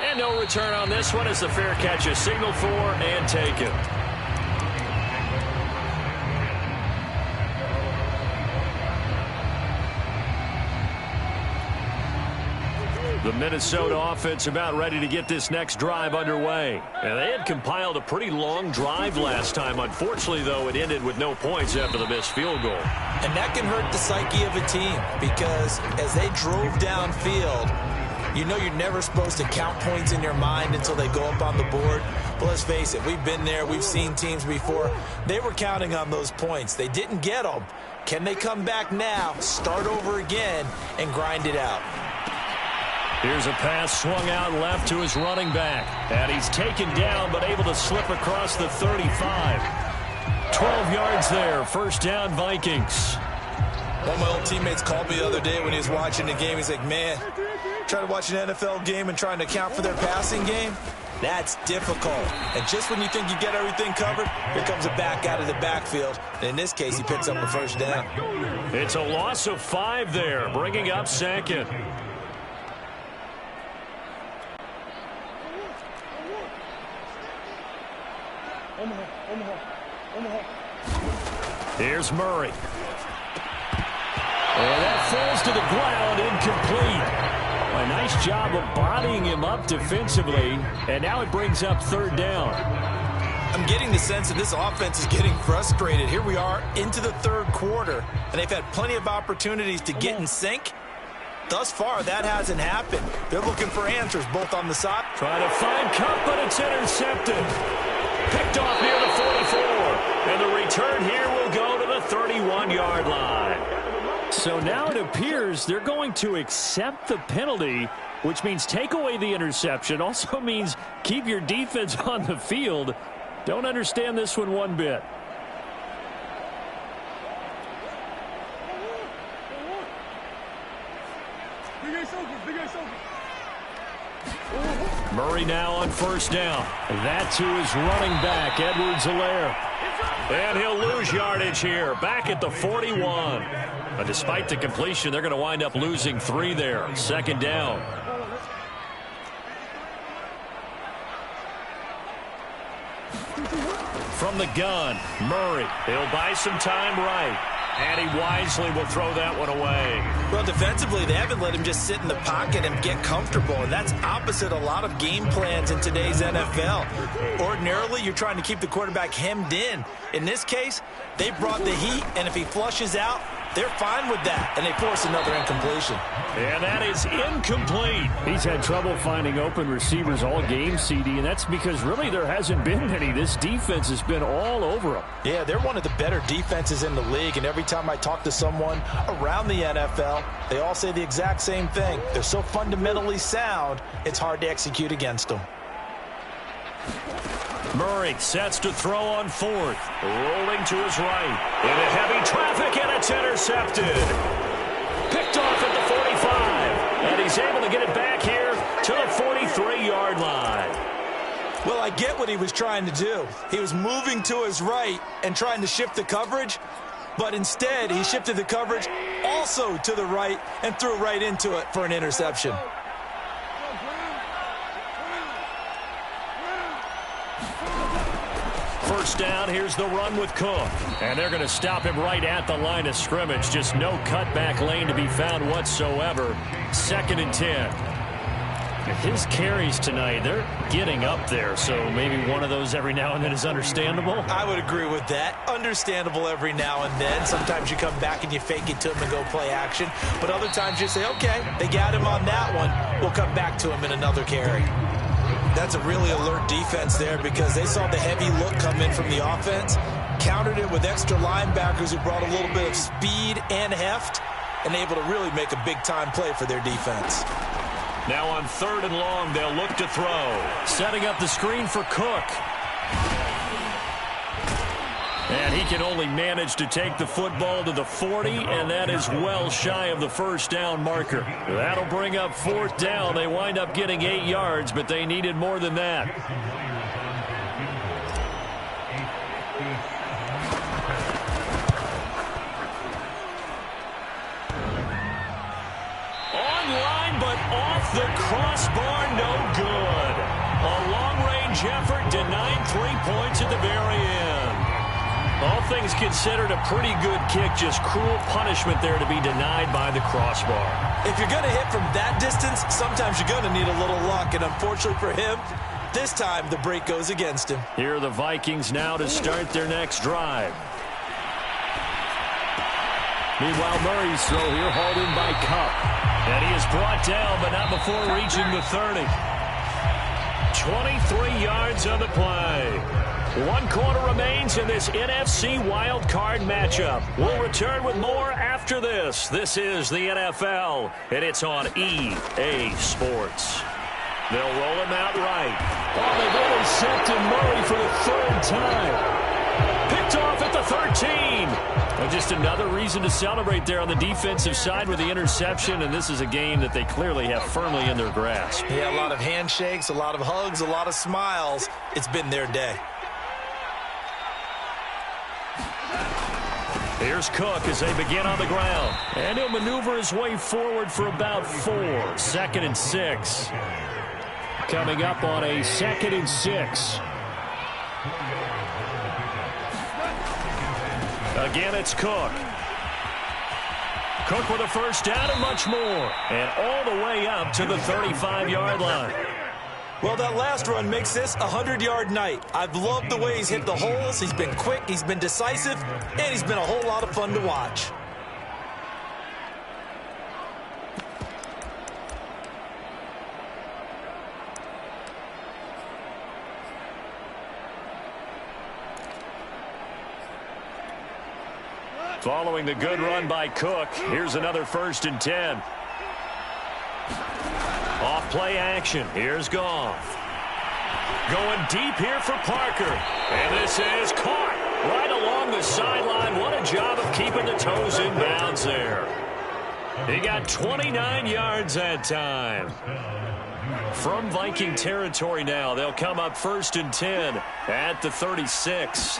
And no return on this one as the fair catch is signaled for and taken. The Minnesota offense about ready to get this next drive underway. And they had compiled a pretty long drive last time. Unfortunately, though, it ended with no points after the missed field goal. And that can hurt the psyche of a team because as they drove downfield, you know you're never supposed to count points in your mind until they go up on the board. But let's face it, we've been there. We've seen teams before. They were counting on those points. They didn't get them. Can they come back now, start over again, and grind it out? Here's a pass swung out left to his running back. And he's taken down but able to slip across the 35. 12 yards there. First down, Vikings. One of my old teammates called me the other day when he was watching the game. He's like, man, trying to watch an NFL game and trying to account for their passing game, that's difficult. And just when you think you get everything covered, here comes a back out of the backfield. And in this case, he picks up a first down. It's a loss of 5 there, bringing up second. Here's Murray. And that falls to the ground, incomplete. A nice job of bodying him up defensively, and now it brings up third down. I'm getting the sense that this offense is getting frustrated. Here we are into the third quarter, and they've had plenty of opportunities to get in sync. Thus far, that hasn't happened. They're looking for answers both on the side. Trying to find Cup, but it's intercepted. Picked off near the 44. And the return here will go to the 31-yard line. So now it appears they're going to accept the penalty, which means take away the interception. Also means keep your defense on the field. Don't understand this one bit. Murray now on first down. That's who is running back, Edwards-Helaire. And he'll lose yardage here, back at the 41. But despite the completion, they're going to wind up losing 3 there. Second down. From the gun, Murray. He'll buy some time right. And he wisely will throw that one away. Well, defensively, they haven't let him just sit in the pocket and get comfortable. And that's opposite a lot of game plans in today's NFL. Ordinarily, you're trying to keep the quarterback hemmed in. In this case, they brought the heat, and if he flushes out, they're fine with that, and they force another incompletion. And that is incomplete. He's had trouble finding open receivers all game, CD, and that's because really there hasn't been any. This defense has been all over him. Yeah, they're one of the better defenses in the league, and every time I talk to someone around the NFL, they all say the exact same thing. They're so fundamentally sound, it's hard to execute against them. Murray sets to throw on fourth. Rolling to his right. Into heavy traffic, and it's intercepted. Picked off at the 45. And he's able to get it back here to the 43-yard line. Well, I get what he was trying to do. He was moving to his right and trying to shift the coverage. But instead, he shifted the coverage also to the right and threw right into it for an interception. First down, here's the run with Cook. And they're going to stop him right at the line of scrimmage. Just no cutback lane to be found whatsoever. 2nd and 10. His carries tonight, they're getting up there. So maybe one of those every now and then is understandable. I would agree with that. Understandable every now and then. Sometimes you come back and you fake it to him and go play action. But other times you say, okay, they got him on that one. We'll come back to him in another carry. That's a really alert defense there because they saw the heavy look come in from the offense, countered it with extra linebackers who brought a little bit of speed and heft, and able to really make a big-time play for their defense. Now on 3rd and long, they'll look to throw. Setting up the screen for Cook. And he can only manage to take the football to the 40, and that is well shy of the first down marker. That'll bring up 4th down. They wind up getting 8 yards, but they needed more than that. Online, but off the crossbar, no good. Huge effort, denied 3 points at the very end. All things considered, a pretty good kick, just cruel punishment there to be denied by the crossbar. If you're going to hit from that distance, sometimes you're going to need a little luck, and unfortunately for him, this time the break goes against him. Here are the Vikings now to start their next drive. Meanwhile, Murray's throw here hauled in by Kupp. And he is brought down, but not before reaching the 30. 23 yards on the play. 1 quarter remains in this NFC wildcard matchup. We'll return with more after this. This is the NFL, and it's on EA Sports. They'll roll him out right. Oh, they've intercepted Murray for the 3rd time. Picked off at the 13. And just another reason to celebrate there on the defensive side with the interception, and this is a game that they clearly have firmly in their grasp. Yeah, a lot of handshakes, a lot of hugs, a lot of smiles. It's been their day. Here's Cook as they begin on the ground. And he'll maneuver his way forward for about 4. 2nd and 6. Coming up on a 2nd and 6. Again, it's Cook. Cook with a 1st down and much more. And all the way up to the 35-yard line. Well, that last run makes this a 100-yard night. I've loved the way he's hit the holes. He's been quick, he's been decisive, and he's been a whole lot of fun to watch. Following the good run by Cook, here's another 1st and 10. Off play action. Here's Goff. Going deep here for Parker. And this is caught right along the sideline. What a job of keeping the toes in bounds there. He got 29 yards that time. From Viking territory now, they'll come up 1st and 10 at the 36.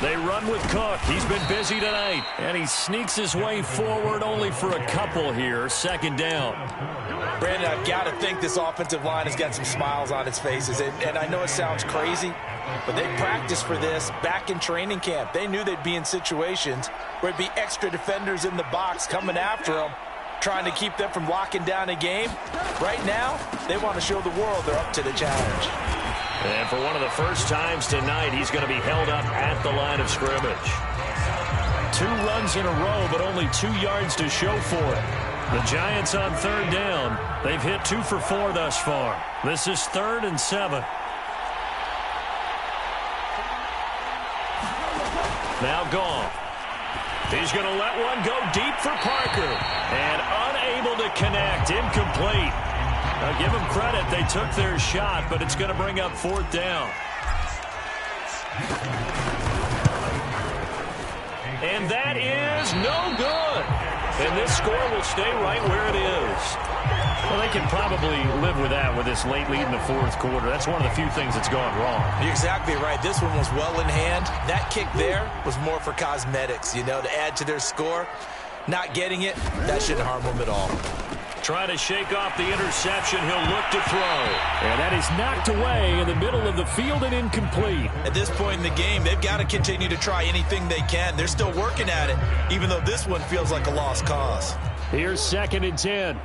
They run with Cook. He's been busy tonight. And he sneaks his way forward only for a couple here. 2nd down. Brandon, I've got to think this offensive line has got some smiles on its faces. And I know it sounds crazy, but they practiced for this back in training camp. They knew they'd be in situations where it'd be extra defenders in the box coming after them, trying to keep them from locking down a game. Right now, they want to show the world they're up to the challenge. And for one of the first times tonight, he's going to be held up at the line of scrimmage. 2 runs in a row, but only 2 yards to show for it. The Giants on 3rd down. They've hit 2 for 4 thus far. This is 3rd and 7. Now Goff. He's going to let one go deep for Parker. And unable to connect. Incomplete. Now give them credit. They took their shot, but it's going to bring up 4th down. And that is no good. And this score will stay right where it is. Well, they can probably live with that with this late lead in the 4th quarter. That's one of the few things that's gone wrong. You're exactly right. This one was well in hand. That kick there was more for cosmetics, to add to their score. Not getting it, that shouldn't harm them at all. Trying to shake off the interception. He'll look to throw. And that is knocked away in the middle of the field and incomplete. At this point in the game, they've got to continue to try anything they can. They're still working at it, even though this one feels like a lost cause. Here's 2nd and 10.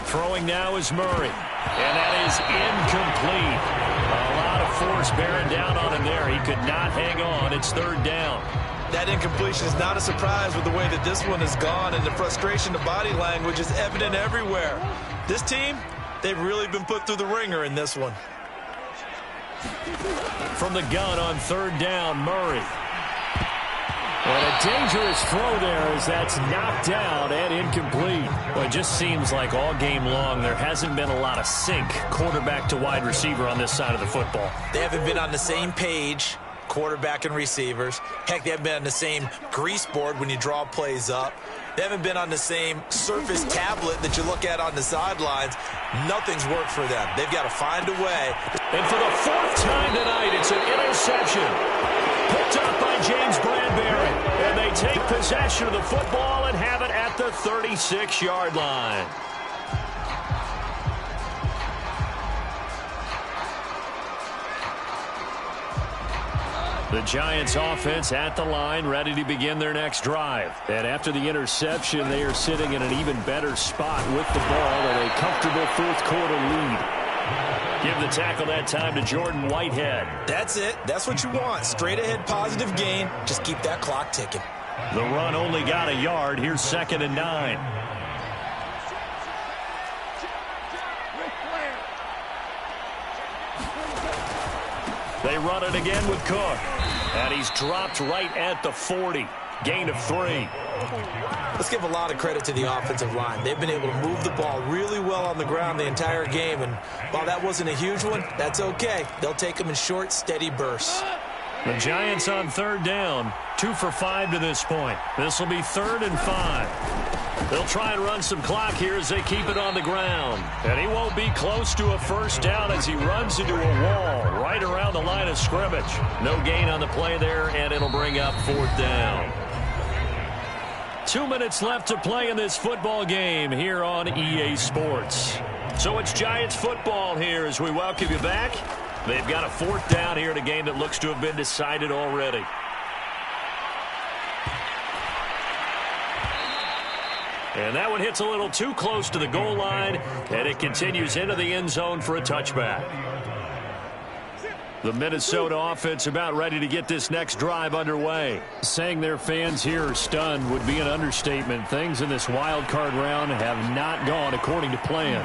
Throwing now is Murray. And that is incomplete. A lot of force bearing down on him there. He could not hang on. It's 3rd down. That incompletion is not a surprise with the way that this one has gone, and the frustration of body language is evident everywhere. This team, they've really been put through the ringer in this one. From the gun on 3rd down, Murray. And a dangerous throw there as that's knocked down and incomplete. Well, it just seems like all game long there hasn't been a lot of sync quarterback to wide receiver on this side of the football. They haven't been on the same page, quarterback and receivers. Heck, they haven't been on the same grease board when you draw plays up. They haven't been on the same Surface tablet that you look at on the sidelines. Nothing's worked for them. They've got to find a way. And for the 4th time tonight, it's an interception. Picked up by James Bradbury. And possession of the football and have it at the 36-yard line. The Giants offense at the line, ready to begin their next drive. And after the interception, they are sitting in an even better spot with the ball and a comfortable fourth-quarter lead. Give the tackle that time to Jordan Whitehead. That's it. That's what you want. Straight ahead positive gain. Just keep that clock ticking. The run only got a yard. Here's 2nd and 9. They run it again with Cook. And he's dropped right at the 40. Gain of 3. Let's give a lot of credit to the offensive line. They've been able to move the ball really well on the ground the entire game. And while that wasn't a huge one, that's okay. They'll take them in short, steady bursts. The Giants on 3rd down. 2 for 5 to this point. This will be 3rd and 5. They'll try and run some clock here as they keep it on the ground. And he won't be close to a first down as he runs into a wall right around the line of scrimmage. No gain on the play there, and it'll bring up 4th down. 2 minutes left to play in this football game here on EA Sports. So it's Giants football here as we welcome you back. They've got a 4th down here in a game that looks to have been decided already. And that one hits a little too close to the goal line, and it continues into the end zone for a touchback. The Minnesota offense about ready to get this next drive underway. Saying their fans here are stunned would be an understatement. Things in this wild card round have not gone according to plan.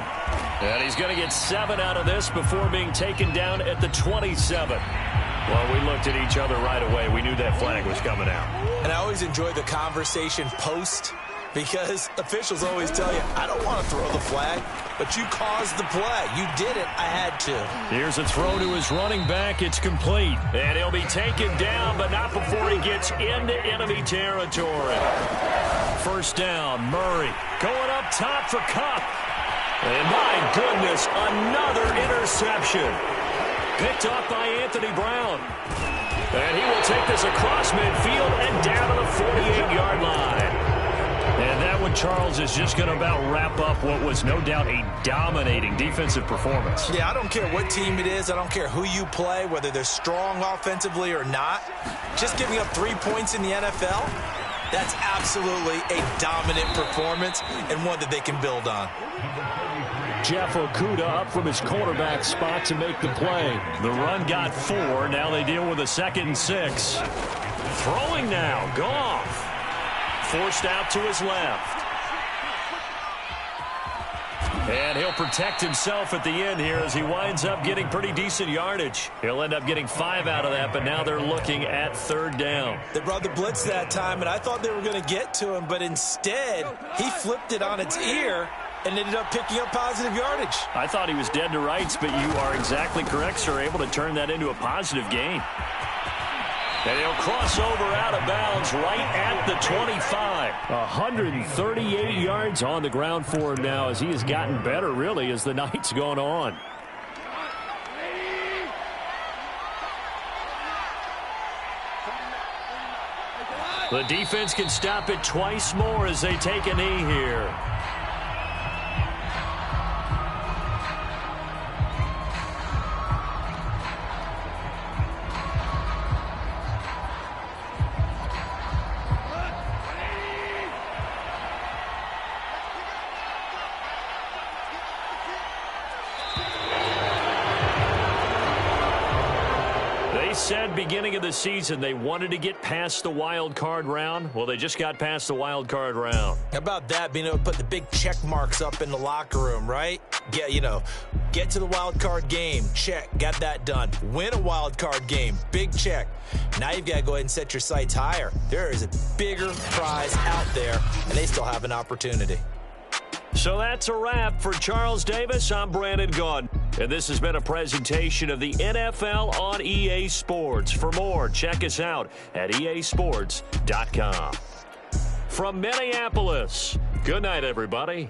And he's going to get 7 out of this before being taken down at the 27. Well, we looked at each other right away. We knew that flag was coming out. And I always enjoy the conversation post, because officials always tell you, I don't want to throw the flag, but you caused the play. You did it. I had to. Here's a throw to his running back. It's complete. And he'll be taken down, but not before he gets into enemy territory. First down, Murray going up top for Kupp. And my goodness, another interception. Picked up by Anthony Brown. And he will take this across midfield and down to the 48-yard line. And that one, Charles, is just going to about wrap up what was no doubt a dominating defensive performance. Yeah, I don't care what team it is. I don't care who you play, whether they're strong offensively or not. Just giving up 3 points in the NFL, that's absolutely a dominant performance and one that they can build on. Jeff Okudah up from his quarterback spot to make the play. The run got 4. Now they deal with a 2nd and 6. Throwing now, Goff. Forced out to his left. And he'll protect himself at the end here as he winds up getting pretty decent yardage. He'll end up getting 5 out of that, but now they're looking at 3rd down. They brought the blitz that time, and I thought they were going to get to him, but instead he flipped it on its ear and ended up picking up positive yardage. I thought he was dead to rights, but you are exactly correct, sir, able to turn that into a positive gain. And he'll cross over out of bounds right at the 25. 138 yards on the ground for him now as he has gotten better, really, as the night's gone on. The defense can stop it twice more as they take a knee here. Said beginning of the season they wanted to get past the wild card round. Well, they just got past the wild card round. How about that, being able to put the big check marks up in the locker room, right? Get to the wild card game, check, got that done. Win a wild card game, big check. Now you've got to go ahead and set your sights higher. There is a bigger prize out there, and they still have an opportunity. So that's a wrap for Charles Davis. I'm Brandon Gaudin, and this has been a presentation of the NFL on EA Sports. For more, check us out at easports.com. From Minneapolis, good night, everybody.